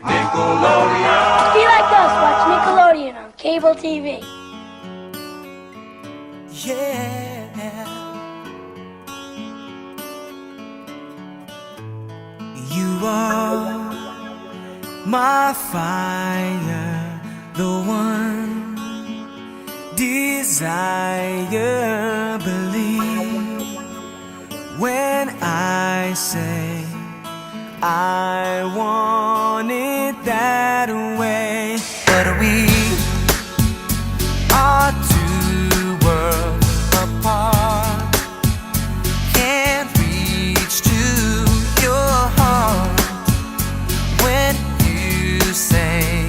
Nickelodeon. Be like us, watch Nickelodeon on cable TV. Yeah. You are my fire, the one desire. Believe when I say I want it that way. But we are two worlds apart. Can't reach to your heart when you say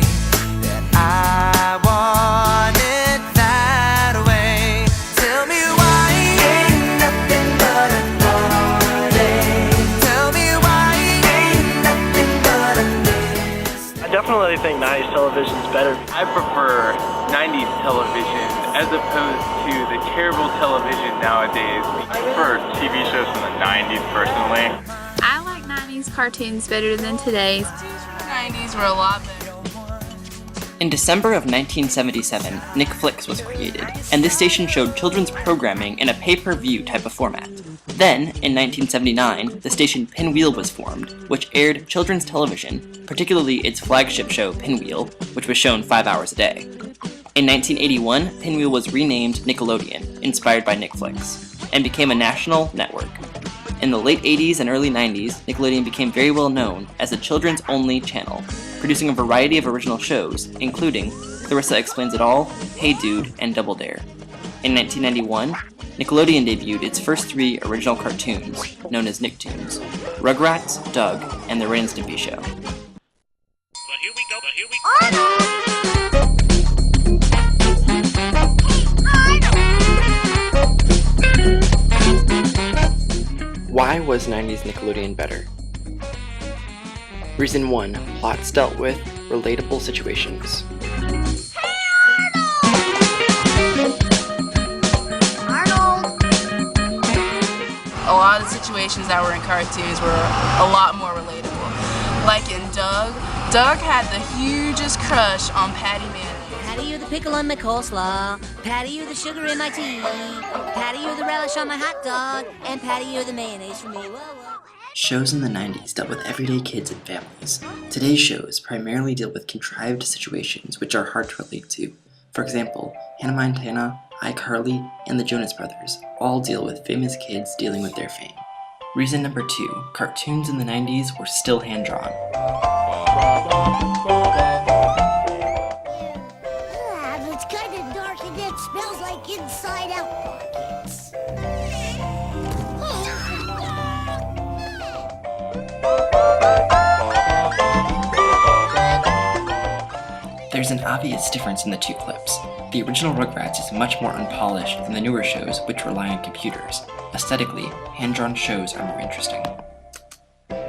that I want it that way. Tell me why ain't nothing but a heartache. Tell me why ain't nothing but a mist. I definitely think 90s television is better. I prefer 90s television as opposed to the terrible television nowadays. I prefer TV shows from the 90s personally. I like 90s cartoons better than today's. 90s were a lot better. In December of 1977, Nick Flicks was created, and this station showed children's programming in a pay-per-view type of format. Then, in 1979, the station Pinwheel was formed, which aired children's television, particularly its flagship show Pinwheel, which was shown 5 hours a day. In 1981, Pinwheel was renamed Nickelodeon, inspired by Nick Flicks, and became a national network. In the late 80s and early 90s, Nickelodeon became very well known as a children's-only channel, producing a variety of original shows, including Clarissa Explains It All, Hey Dude, and Double Dare. In 1991, Nickelodeon debuted its first 3 original cartoons, known as Nicktoons: Rugrats, Doug, and The Ren and Stimpy Show. Well, here we go. Why was 90s Nickelodeon better? Reason 1. Plots dealt with relatable situations. A lot of the situations that were in cartoons were a lot more relatable. Like in Doug had the hugest crush on Patty Mayonnaise. Patty, you're the pickle on my coleslaw. Patty, you're the sugar in my tea. Patty, you're the relish on my hot dog. And Patty, you're the mayonnaise for me. Whoa, whoa. Shows in the 90s dealt with everyday kids and families. Today's shows primarily deal with contrived situations which are hard to relate to. For example, Hannah Montana, iCarly, and the Jonas Brothers all deal with famous kids dealing with their fame. Reason number 2, cartoons in the 90s were still hand-drawn. It's kind of dark and it smells like Inside Out pockets. There's an obvious difference in the 2 clips. The original Rugrats is much more unpolished than the newer shows which rely on computers. Aesthetically, hand-drawn shows are more interesting.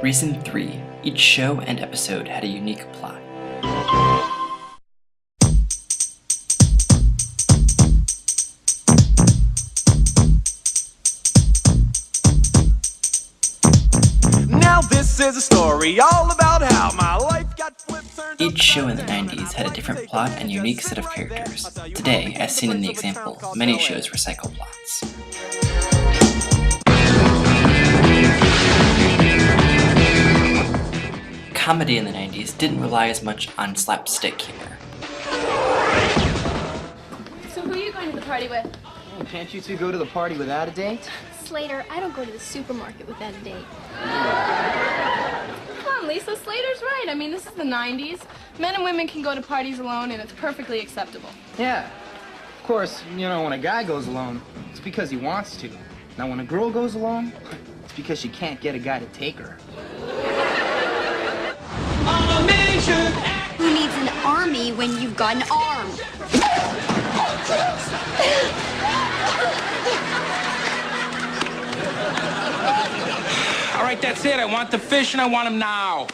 Reason 3. Each show and episode had a unique plot. Now this is a story all about how my life got flipped, turned. Each show in the 90s had a different plot and unique set of characters. Today, as seen in the example, many shows recycle plots. Comedy in the 90s didn't rely as much on slapstick humor. So who are you going to the party with? Oh, can't you two go to the party without a date? Slater, I don't go to the supermarket without a date. Come on, Lisa, Slater's right. I mean, this is the 90s. Men and women can go to parties alone, and it's perfectly acceptable. Yeah. Of course, you know, when a guy goes alone, it's because he wants to. Now, when a girl goes alone, it's because she can't get a guy to take her. Who needs an army when you've got an arm? All right, that's it. I want the fish and I want them now.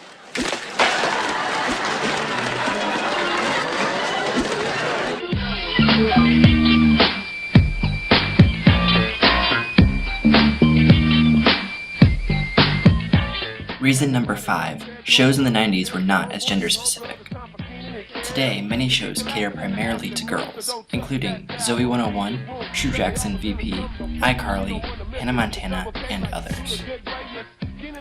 Reason number 5, shows in the 90s were not as gender specific. Today, many shows cater primarily to girls, including Zoe 101, True Jackson VP, iCarly, Hannah Montana, and others.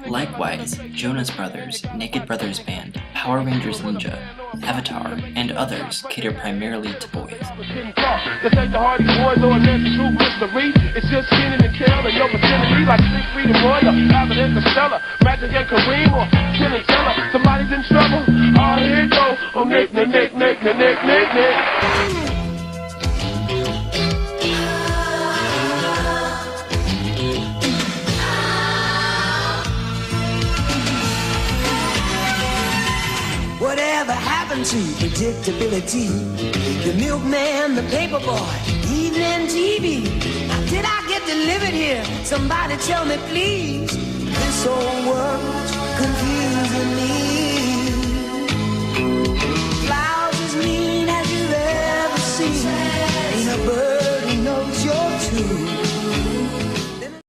Likewise, Jonas Brothers, Naked Brothers Band, Power Rangers Ninja, Avatar, and others cater primarily to boys. This ain't the Hardy Boys or Nancy True mystery. It's just Kenan and Kel and your vicinity, like Siegfried and Roy, Abbott and Costello, Magic and Kareem, or Penn and Teller. Somebody's in trouble. Oh, here it goes. Oh, Nick. Whatever happened to predictability? The milkman, the paper boy, evening TV. Now, did I get delivered here? Somebody tell me, please. This whole world's confusing me.